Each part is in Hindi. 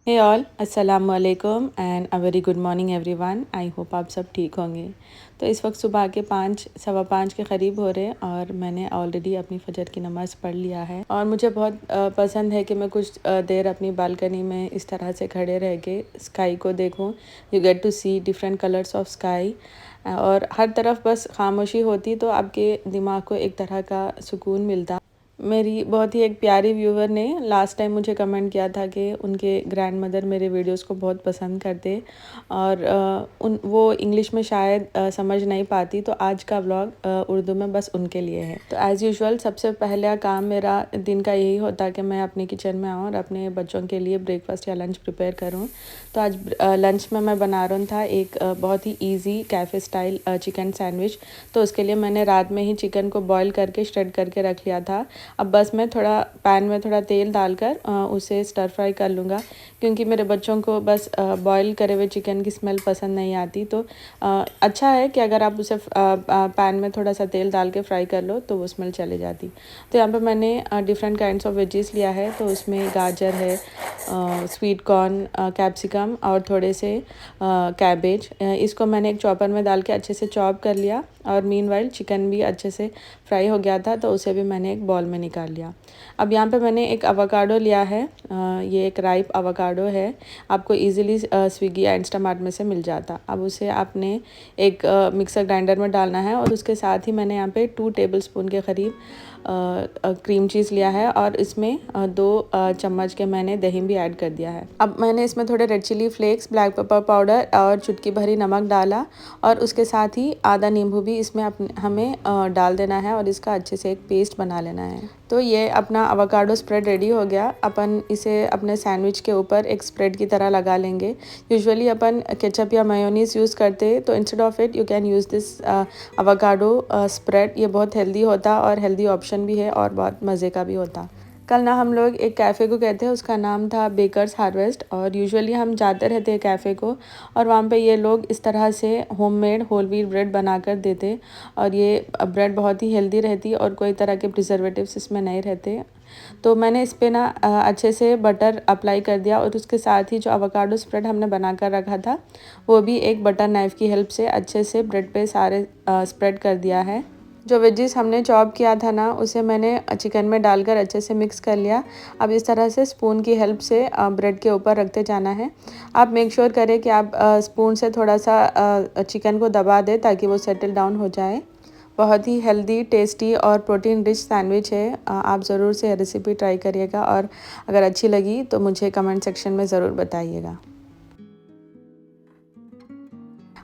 हे ऑल अस्सलाम वालेकुम and a very good morning everyone. I hope आप सब ठीक होंगे। तो इस वक्त सुबह के 5 सवा 5 के करीब हो रहे हैं और मैंने ऑलरेडी अपनी फजर की नमाज़ पढ़ लिया है। और मुझे बहुत पसंद है कि मैं कुछ देर अपनी बालकनी में इस तरह से खड़े रह के स्काई को देखूं। You get to see different colours of sky और हर तरफ बस खामोशी होती तो आपके दिमाग को एक तरह का सुकून मिलता। मेरी बहुत ही एक प्यारी व्यूवर ने लास्ट टाइम मुझे कमेंट किया था कि उनके ग्रैंड मदर मेरे वीडियोस को बहुत पसंद करते और वो इंग्लिश में शायद समझ नहीं पाती, तो आज का व्लॉग उर्दू में बस उनके लिए है। तो एज़ यूजुअल सबसे पहला काम मेरा दिन का यही होता कि मैं अपने किचन में आऊँ और अपने बच्चों के लिए ब्रेकफास्ट या लंच प्रिपेयर करूँ। तो आज लंच में मैं बना रहा था एक बहुत ही easy cafe style chicken sandwich. तो उसके लिए मैंने रात में ही चिकन को बॉईल करके श्रेड करके रख लिया था। अब बस मैं थोड़ा पैन में थोड़ा तेल डालकर उसे स्टर फ्राई कर लूँगा, क्योंकि मेरे बच्चों को बस बॉईल करे हुए चिकन की स्मेल पसंद नहीं आती। तो अच्छा है कि अगर आप उसे पैन में थोड़ा सा तेल डाल के फ्राई कर लो तो वो स्मेल चले जाती। तो यहाँ पे मैंने डिफरेंट काइंड्स ऑफ वेजीज लिया है। तो उसमें गाजर है, स्वीट कॉर्न, कैप्सिकम और थोड़े से कैबेज। इसको मैंने एक चॉपर में डाल के अच्छे से चॉप कर लिया और मीनवाइल चिकन भी अच्छे से फ्राई हो गया था, तो उसे भी मैंने एक बॉल में निकाल लिया। अब यहाँ पे मैंने एक अवाकाडो लिया है। ये एक राइप अवाकाडो है, आपको इजीली स्विगी या इंस्टामार्ट में से मिल जाता। अब उसे आपने एक मिक्सर ग्राइंडर में डालना है और उसके साथ ही मैंने यहाँ पे 2 टेबलस्पून के करीब क्रीम चीज़ लिया है और इसमें 2 चम्मच के मैंने दही भी ऐड कर दिया है। अब मैंने इसमें थोड़े red chilli flakes, black pepper powder और चुटकी भरी नमक डाला और उसके साथ ही आधा नींबू भी इसमें हमें डाल देना है और इसका अच्छे से एक पेस्ट बना लेना है। तो ये अपना अवाकाडो स्प्रेड रेडी हो गया। अपन इसे अपने सैंडविच के ऊपर एक स्प्रेड की तरह लगा लेंगे। यूजुअली अपन केचप या मेयोनीज़ यूज़ करते हैं, तो instead of it you can use this avocado spread. ये बहुत हेल्दी होता और हेल्दी ऑप्शन भी है और बहुत मज़े का भी होता। कल ना हम लोग एक कैफ़े को गए थे, उसका नाम था बेकर्स हार्वेस्ट। और यूजुअली हम जाते रहते हैं कैफ़े को और वहाँ पे ये लोग इस तरह से होममेड होल व्हीट ब्रेड बना कर देते और ये ब्रेड बहुत ही हेल्दी रहती और कोई तरह के प्रिजर्वेटिव्स इसमें नहीं रहते। तो मैंने इस पर ना अच्छे से बटर अप्लाई कर दिया और उसके साथ ही जो अवाकाडो स्प्रेड हमने बना कर रखा था वो भी एक बटर नाइफ़ की हेल्प से अच्छे से ब्रेड पे सारे स्प्रेड कर दिया है। जो वेजीज हमने चॉप किया था ना उसे मैंने चिकन में डालकर अच्छे से मिक्स कर लिया। अब इस तरह से स्पून की हेल्प से ब्रेड के ऊपर रखते जाना है। आप मेक श्योर करें कि आप स्पून से थोड़ा सा चिकन को दबा दें ताकि वो सेटल डाउन हो जाए। बहुत ही हेल्दी, टेस्टी और प्रोटीन रिच सैंडविच है। आप ज़रूर से रेसिपी ट्राई करिएगा और अगर अच्छी लगी तो मुझे कमेंट सेक्शन में ज़रूर बताइएगा।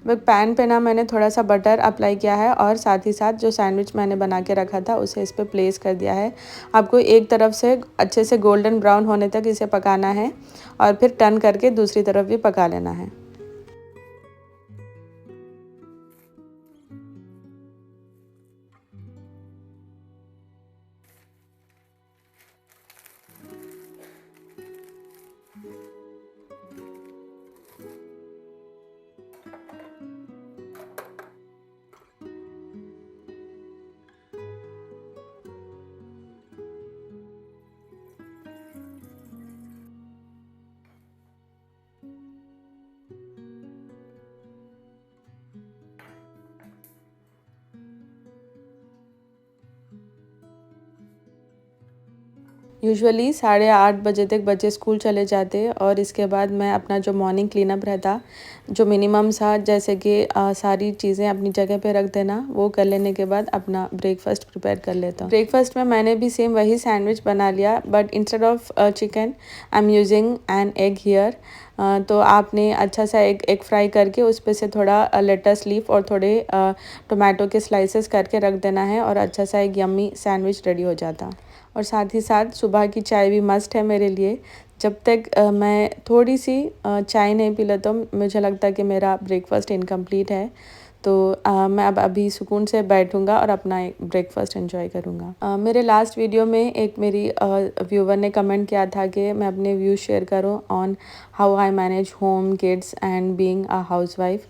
पैन पे ना मैंने थोड़ा सा बटर अप्लाई किया है और साथ ही साथ जो सैंडविच मैंने बना के रखा था उसे इस पर प्लेस कर दिया है। आपको एक तरफ से अच्छे से गोल्डन ब्राउन होने तक इसे पकाना है और फिर टर्न करके दूसरी तरफ भी पका लेना है। यूजुअली 8:30 बजे तक बच्चे स्कूल चले जाते और इसके बाद मैं अपना जो मॉर्निंग क्लीनअप रहता, जो मिनिमम सा, जैसे कि सारी चीज़ें अपनी जगह पे रख देना, वो कर लेने के बाद अपना ब्रेकफास्ट प्रिपेयर कर लेता हूँ। ब्रेकफास्ट में मैंने भी सेम वही सैंडविच बना लिया, but instead of chicken I am using an egg here. तो आपने अच्छा सा एग फ्राई करके उस पर से थोड़ा लेटस लीफ और थोड़े टोमेटो के स्लाइसेस करके रख देना है और अच्छा सा एक यम्मी सैंडविच रेडी हो जाता। और साथ ही साथ सुबह की चाय भी मस्ट है मेरे लिए। जब तक मैं थोड़ी सी चाय नहीं पी लेता हूँ मुझे लगता है कि मेरा ब्रेकफास्ट इनकम्प्लीट है। तो मैं अब अभी सुकून से बैठूँगा और अपना एक ब्रेकफास्ट एंजॉय करूँगा। मेरे लास्ट वीडियो में एक मेरी व्यूवर ने कमेंट किया था कि मैं अपने व्यूज़ शेयर करूँ on how I manage home, kids and being a housewife,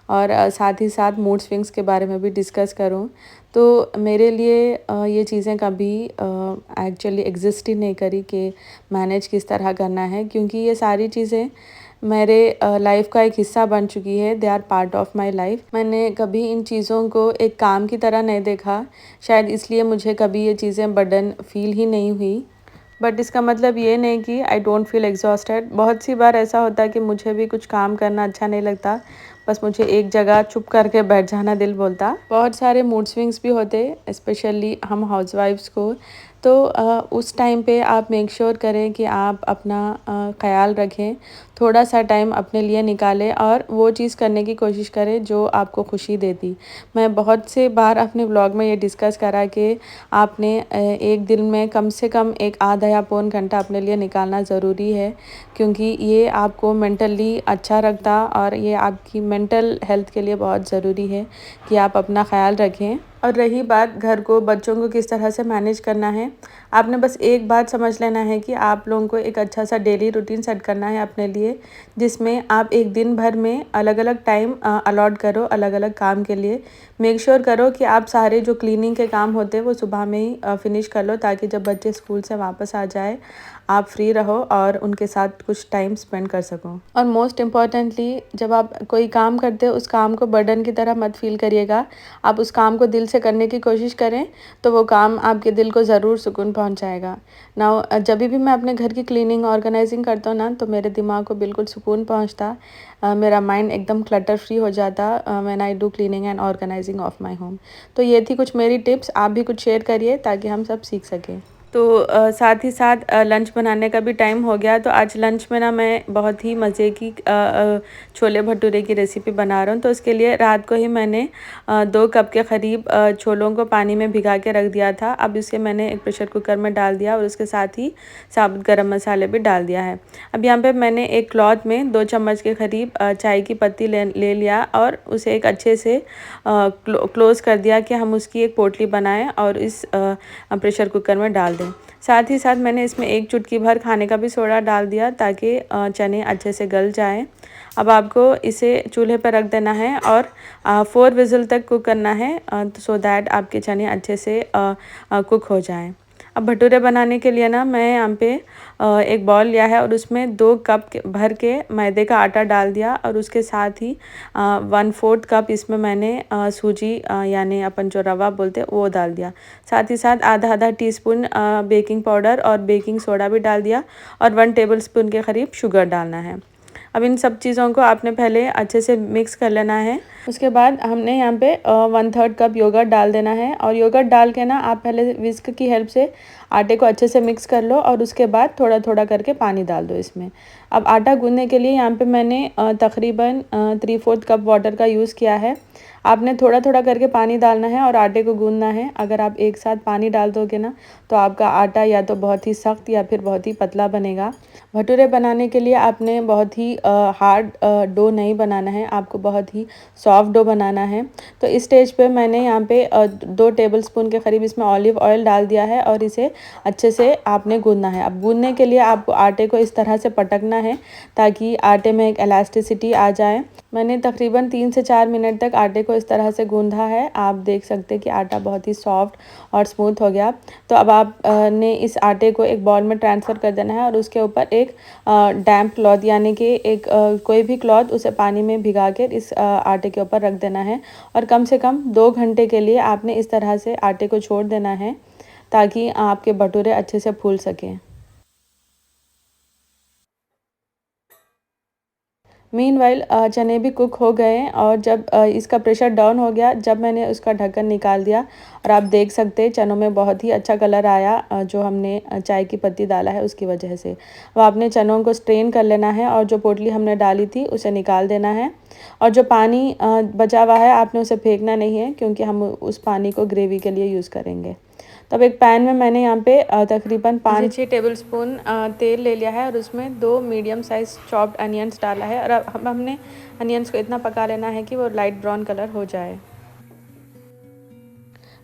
और साथ ही साथ मूड स्विंग्स के बारे में भी डिस्कस करूं। तो मेरे लिए ये चीज़ें कभी एक्चुअली एग्जिस्ट ही नहीं करी कि मैनेज किस तरह करना है, क्योंकि ये सारी चीज़ें मेरे लाइफ का एक हिस्सा बन चुकी है। They are part of my life. मैंने कभी इन चीज़ों को एक काम की तरह नहीं देखा, शायद इसलिए मुझे कभी ये चीज़ें बर्डन फील ही नहीं हुई। बट इसका मतलब ये नहीं कि आई डोंट फील एग्जॉस्टेड। बहुत सी बार ऐसा होता है कि मुझे भी कुछ काम करना अच्छा नहीं लगता, बस मुझे एक जगह चुप करके बैठ जाना दिल बोलता। बहुत सारे मूड स्विंग्स भी होते, स्पेशली हम हाउसवाइफ्स को। तो उस टाइम पे आप मेक श्योर करें कि आप अपना ख्याल रखें, थोड़ा सा टाइम अपने लिए निकालें और वो चीज़ करने की कोशिश करें जो आपको खुशी देती। मैं बहुत से बार अपने ब्लॉग में ये डिस्कस करा कि आपने एक दिन में कम से कम एक आधा या पौन घंटा अपने लिए निकालना ज़रूरी है, क्योंकि ये आपको मेंटली अच्छा रखता और ये आपकी मेंटल हेल्थ के लिए बहुत ज़रूरी है कि आप अपना ख्याल रखें। और रही बात घर को, बच्चों को किस तरह से मैनेज करना है, आपने बस एक बात समझ लेना है कि आप लोगों को एक अच्छा सा डेली रूटीन सेट करना है अपने लिए, जिसमें आप एक दिन भर में अलग अलग टाइम अलॉट करो अलग अलग काम के लिए। मेक श्योर करो कि आप सारे जो क्लीनिंग के काम होते हैं वो सुबह में ही फिनिश कर लो, ताकि जब बच्चे स्कूल से वापस आ जाए आप फ्री रहो और उनके साथ कुछ टाइम स्पेंड कर सको। और मोस्ट इम्पॉर्टेंटली, जब आप कोई काम करते हो उस काम को बर्डन की तरह मत फील करिएगा। आप उस काम को दिल से करने की कोशिश करें तो वो काम आपके दिल को ज़रूर सुकून पहुंचाएगा। ना जब भी मैं अपने घर की क्लीनिंग ऑर्गेनाइजिंग करता हूँ ना, तो मेरे दिमाग को बिल्कुल सुकून पहुंचता। मेरा माइंड एकदम क्लटर फ्री हो जाता when I do cleaning and organising of my home. तो ये थी कुछ मेरी टिप्स, आप भी कुछ शेयर करिए ताकि हम सब सीख सकें। तो साथ ही साथ लंच बनाने का भी टाइम हो गया। तो आज लंच में ना मैं बहुत ही मज़े की छोले भटूरे की रेसिपी बना रहा हूँ। तो उसके लिए रात को ही मैंने 2 कप के करीब छोलों को पानी में भिगा के रख दिया था। अब इसे मैंने एक प्रेशर कुकर में डाल दिया और उसके साथ ही साबुत गरम मसाले भी डाल दिया है। अब यहाँ पे मैंने एक क्लॉथ में 2 चम्मच के करीब चाय की पत्ती ले लिया और उसे एक अच्छे से क्लोज़ कर दिया कि हम उसकी एक पोटली बनाएं और इस प्रेशर कुकर में डाल दें। साथ ही साथ मैंने इसमें 1 चुटकी भर खाने का भी सोडा डाल दिया ताकि चने अच्छे से गल जाएं। अब आपको इसे चूल्हे पर रख देना है और 4 विज़ल तक कुक करना है, सो दैट आपके चने अच्छे से कुक हो जाएं। अब भटूरे बनाने के लिए ना मैं यहाँ पे एक बॉल लिया है और उसमें 2 कप भर के मैदे का आटा डाल दिया और उसके साथ ही 1/4 कप इसमें मैंने सूजी यानी अपन जो रवा बोलते हैं वो डाल दिया। साथ ही साथ आधा टीस्पून बेकिंग पाउडर और बेकिंग सोडा भी डाल दिया और 1 टेबलस्पून के करीब शुगर डालना है। अब इन सब चीज़ों को आपने पहले अच्छे से मिक्स कर लेना है। उसके बाद हमने यहाँ पे 1/3 कप योगर्ट डाल देना है और योगर्ट डाल के ना आप पहले विस्क की हेल्प से आटे को अच्छे से मिक्स कर लो और उसके बाद थोड़ा थोड़ा करके पानी डाल दो इसमें। अब आटा गूंदने के लिए यहाँ पे मैंने तकरीबन 3/4 कप वाटर का यूज़ किया है। आपने थोड़ा थोड़ा करके पानी डालना है और आटे को गूंदना है। अगर आप एक साथ पानी डाल दोगे ना तो आपका आटा या तो बहुत ही सख्त या फिर बहुत ही पतला बनेगा। भटूरे बनाने के लिए आपने बहुत ही हार्ड डो नहीं बनाना है, आपको बहुत ही सॉफ्ट डो बनाना है। तो इस स्टेज पे मैंने यहाँ पे 2 टेबलस्पून के करीब इसमें ऑलिव ऑयल डाल दिया है और इसे अच्छे से आपने गूंदना है। अब गूंदने के लिए आपको आटे को इस तरह से पटकना है ताकि आटे में एक इलास्टिसिटी आ जाए। मैंने तकरीबन 3 से 4 मिनट तक आटे को इस तरह से गूंधा है। आप देख सकते हैं कि आटा बहुत ही सॉफ्ट और स्मूथ हो गया। तो अब आप ने इस आटे को एक बाउल में ट्रांसफ़र कर देना है और उसके ऊपर एक डैम्प क्लॉथ यानी कि एक कोई भी क्लॉथ उसे पानी में भिगा के इस आटे के ऊपर रख देना है और कम से कम 2 घंटे के लिए आपने इस तरह से आटे को छोड़ देना है ताकि आपके भटूरे अच्छे से फूल सकें। मीनवाइल चने भी कुक हो गए हैं और जब इसका प्रेशर डाउन हो गया, जब मैंने उसका ढक्कन निकाल दिया और आप देख सकते हैं चनों में बहुत ही अच्छा कलर आया जो हमने चाय की पत्ती डाला है उसकी वजह से। अब आपने चनों को स्ट्रेन कर लेना है और जो पोटली हमने डाली थी उसे निकाल देना है और जो पानी बचा हुआ है आपने उसे फेंकना नहीं है, क्योंकि हम उस पानी को ग्रेवी के लिए यूज़ करेंगे। तब एक पैन में मैंने यहाँ पे तकरीबन 5-6 टेबलस्पून तेल ले लिया है और उसमें 2 मीडियम साइज चॉप्ड अनियंस डाला है और अब हमने अनियंस को इतना पका लेना है कि वो लाइट ब्राउन कलर हो जाए।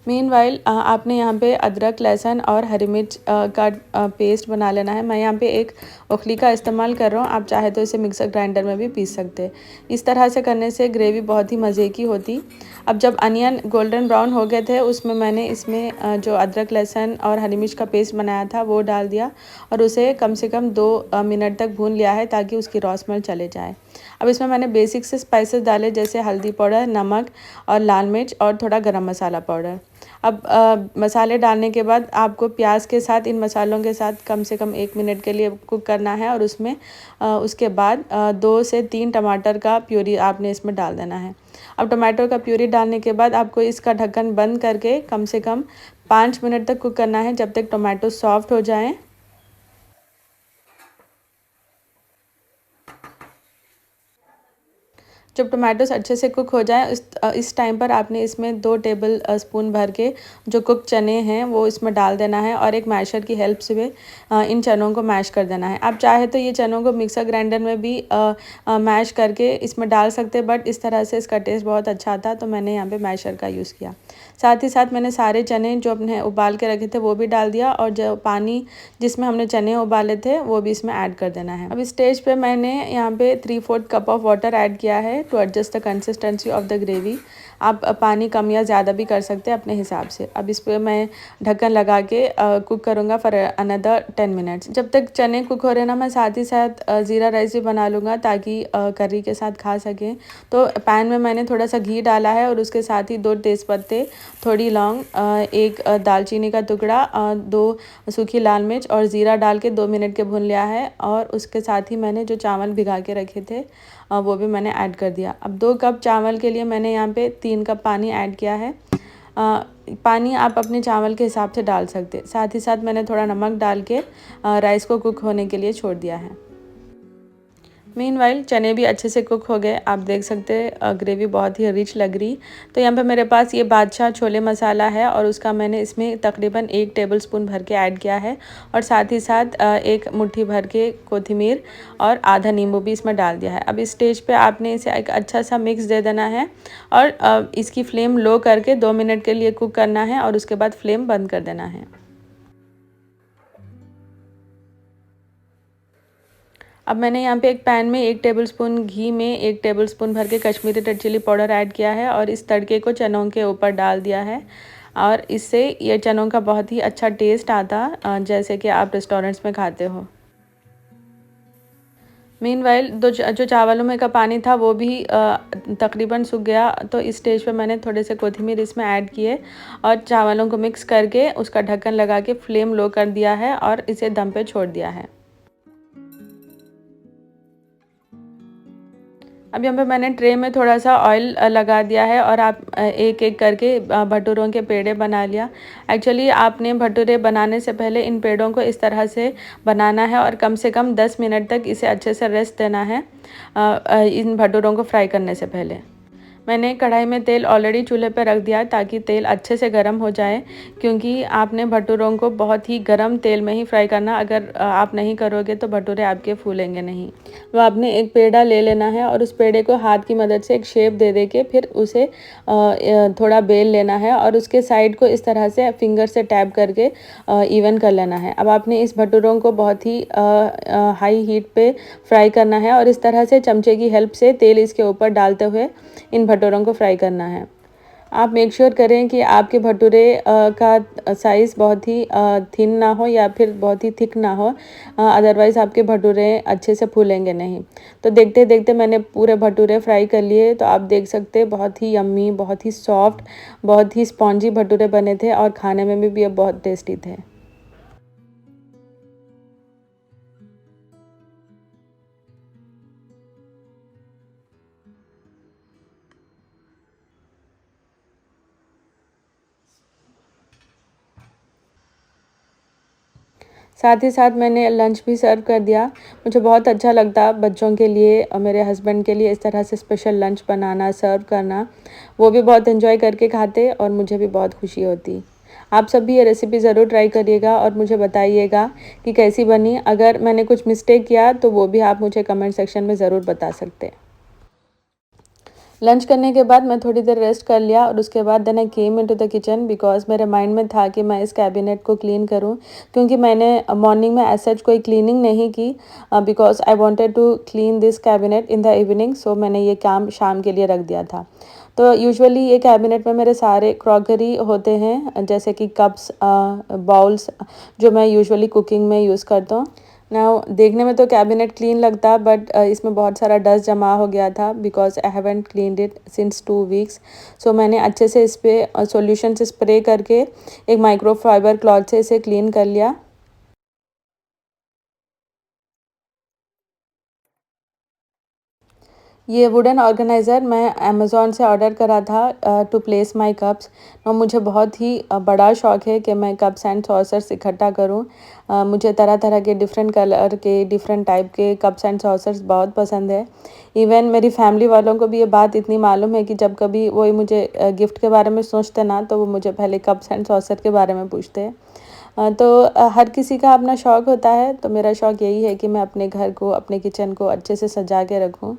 मीनवाइल आपने यहाँ पे अदरक, लहसुन और हरी मिर्च का पेस्ट बना लेना है। मैं यहाँ पे एक उखली का इस्तेमाल कर रहा हूँ, आप चाहे तो इसे मिक्सर ग्राइंडर में भी पीस सकते हैं। इस तरह से करने से ग्रेवी बहुत ही मज़े की होती। अब जब अनियन गोल्डन ब्राउन हो गए थे, उसमें मैंने इसमें जो अदरक, लहसुन और हरी मिर्च का पेस्ट बनाया था वो डाल दिया और उसे कम से कम 2 मिनट तक भून लिया है ताकि उसकी रॉ स्मेल चले जाए। अब इसमें मैंने बेसिक से स्पाइसेस डाले, जैसे हल्दी पाउडर, नमक और लाल मिर्च और थोड़ा गरम मसाला पाउडर। अब मसाले डालने के बाद आपको प्याज के साथ, इन मसालों के साथ कम से कम 1 मिनट के लिए कुक करना है और उसमें उसके बाद 2 से 3 टमाटर का प्यूरी आपने इसमें डाल देना है। अब टमाटर का प्यूरी डालने के बाद आपको इसका ढक्कन बंद करके कम से कम 5 मिनट तक कुक करना है, जब तक टमाटो सॉफ्ट हो जाएं। जब टमाटोस अच्छे से कुक हो जाए, इस टाइम पर आपने इसमें 2 टेबल स्पून भर के जो कुक चने हैं वो इसमें डाल देना है और एक मैशर की हेल्प से इन चनों को मैश कर देना है। आप चाहे तो ये चनों को मिक्सर ग्राइंडर में भी मैश करके इसमें डाल सकते हैं, बट इस तरह से इसका टेस्ट बहुत अच्छा आता, तो मैंने यहाँ पे मैशर का यूज़ किया। साथ ही साथ मैंने सारे चने जो अपने उबाल के रखे थे वो भी डाल दिया और जो पानी जिसमें हमने चने उबाले थे वो भी इसमें ऐड कर देना है। अब इस स्टेज पे मैंने यहाँ पे 3/4 कप ऑफ वाटर ऐड किया है to adjust the consistency of the gravy. आप पानी कम या ज़्यादा भी कर सकते हैं अपने हिसाब से। अब इस पर मैं ढक्कन लगा के कुक करूँगा फॉर अनदर 10 मिनट्स। जब तक चने कुक हो रहे हैं ना, मैं साथ ही साथ ज़ीरा राइस भी बना लूँगा ताकि करी के साथ खा सकें। तो पैन में मैंने थोड़ा सा घी डाला है और उसके साथ ही 2 तेज़पत्ते, थोड़ी लौंग, एक दालचीनी का टुकड़ा, 2 सूखी लाल मिर्च और ज़ीरा डाल के 2 मिनट के भून लिया है और उसके साथ ही मैंने जो चावल भिगा के रखे थे वो भी मैंने ऐड कर दिया। अब 2 कप चावल के लिए मैंने यहाँ पे 3 कप पानी ऐड किया है। पानी आप अपने चावल के हिसाब से डाल सकते। साथ ही साथ मैंने थोड़ा नमक डाल के राइस को कुक होने के लिए छोड़ दिया है। मीनवाइल चने भी अच्छे से कुक हो गए, आप देख सकते हैं ग्रेवी बहुत ही रिच लग रही। तो यहाँ पे मेरे पास ये बादशाह छोले मसाला है और उसका मैंने इसमें तकरीबन 1 टेबलस्पून भर के ऐड किया है और साथ ही साथ 1 मुट्ठी भर के कोथिमीर और आधा नींबू भी इसमें डाल दिया है। अब इस स्टेज पे आपने इसे एक अच्छा सा मिक्स दे देना है और इसकी फ्लेम लो करके 2 मिनट के लिए कुक करना है और उसके बाद फ्लेम बंद कर देना है। अब मैंने यहाँ पे एक पैन में 1 टेबलस्पून घी में 1 टेबलस्पून भर के Kashmiri red chilli powder add किया है और इस तड़के को चनों के ऊपर डाल दिया है और इससे ये चनों का बहुत ही अच्छा टेस्ट आता, जैसे कि आप रेस्टोरेंट्स में खाते हो। मीनवाइल जो चावलों में का पानी था वो भी तकरीबन सूख गया, तो इस स्टेज पे मैंने थोड़े से कोथिमीर इसमें ऐड किए और चावलों को मिक्स करके उसका ढक्कन लगा के फ्लेम लो कर दिया है और इसे दम पे छोड़ दिया है। अब यहाँ पे मैंने ट्रे में थोड़ा सा ऑयल लगा दिया है और आप एक एक करके भटूरों के पेड़े बना लिया। एक्चुअली आपने भटूरे बनाने से पहले इन पेड़ों को इस तरह से बनाना है और कम से कम 10 मिनट तक इसे अच्छे से रेस्ट देना है इन भटूरों को फ्राई करने से पहले। मैंने कढ़ाई में तेल ऑलरेडी चूल्हे पर रख दिया है ताकि तेल अच्छे से गर्म हो जाए, क्योंकि आपने भटूरों को बहुत ही गर्म तेल में ही फ्राई करना। अगर आप नहीं करोगे तो भटूरे आपके फूलेंगे नहीं। वो आपने एक पेड़ा ले लेना है और उस पेड़े को हाथ की मदद से एक शेप दे के फिर उसे थोड़ा बेल लेना है और उसके साइड को इस तरह से फिंगर से टैप करके इवन कर लेना है। अब आपने इस भटूरों को बहुत ही हाई हीट पे फ्राई करना है और इस तरह से चमचे की हेल्प से तेल इसके ऊपर डालते हुए इन भटूरों को फ्राई करना है। आप मेक श्योर करें कि आपके भटूरे का साइज़ बहुत ही थिन ना हो या फिर बहुत ही थिक ना हो, अदरवाइज़ आपके भटूरे अच्छे से फूलेंगे नहीं। तो देखते देखते मैंने पूरे भटूरे फ्राई कर लिए, तो आप देख सकते हैं बहुत ही यम्मी, बहुत ही सॉफ्ट, बहुत ही स्पॉन्जी भटूरे बने थे और खाने में भी ये बहुत टेस्टी थे। साथ ही साथ मैंने लंच भी सर्व कर दिया। मुझे बहुत अच्छा लगता बच्चों के लिए और मेरे हस्बैंड के लिए इस तरह से स्पेशल लंच बनाना, सर्व करना। वो भी बहुत एंजॉय करके खाते और मुझे भी बहुत खुशी होती। आप सब भी ये रेसिपी ज़रूर ट्राई करिएगा और मुझे बताइएगा कि कैसी बनी। अगर मैंने कुछ मिस्टेक किया तो वो भी आप मुझे कमेंट सेक्शन में ज़रूर बता सकते हैं। लंच करने के बाद मैं थोड़ी देर रेस्ट कर लिया और उसके बाद then I came into the kitchen because मेरे माइंड में था कि मैं इस कैबिनेट को क्लीन करूं, क्योंकि मैंने मॉर्निंग में एज सच कोई क्लीनिंग नहीं की because I wanted to clean this cabinet in the evening. So मैंने ये काम शाम के लिए रख दिया था। तो यूजुअली ये कैबिनेट में मेरे सारे क्रॉकरी होते हैं, जैसे कि कप्स, बाउल्स, जो मैं यूजुअली कुकिंग में यूज़ करता हूँ। नाउ देखने में तो कैबिनेट क्लीन लगता, बट इसमें बहुत सारा डस्ट जमा हो गया था because I haven't cleaned it since 2 weeks. So मैंने अच्छे से इस पर सॉल्यूशन से स्प्रे करके एक माइक्रोफाइबर क्लॉथ से इसे क्लीन कर लिया। ये वुडन ऑर्गेनाइज़र मैं अमेज़ोन से ऑर्डर करा था टू प्लेस माय कप्स। और मुझे बहुत ही बड़ा शौक़ है कि मैं कप्स एंड सॉसर्स इकट्ठा करूं। मुझे तरह तरह के डिफरेंट कलर के डिफरेंट टाइप के कप्स एंड सॉसर्स बहुत पसंद है। इवन मेरी फैमिली वालों को भी ये बात इतनी मालूम है कि जब कभी वो मुझे गिफ्ट के बारे में सोचते ना, तो वो मुझे पहले कप्स एंड सॉसर के बारे में पूछते हैं। हर किसी का अपना शौक़ होता है, तो मेरा शौक़ यही है कि मैं अपने घर को, अपने किचन को अच्छे से सजा के रखूँ।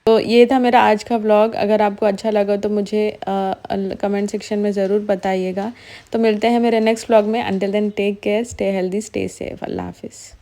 तो ये था मेरा आज का व्लॉग। अगर आपको अच्छा लगा तो मुझे कमेंट सेक्शन में ज़रूर बताइएगा। तो मिलते हैं मेरे नेक्स्ट व्लॉग में। Until then take care, stay healthy, stay safe. Allah हाफिज़।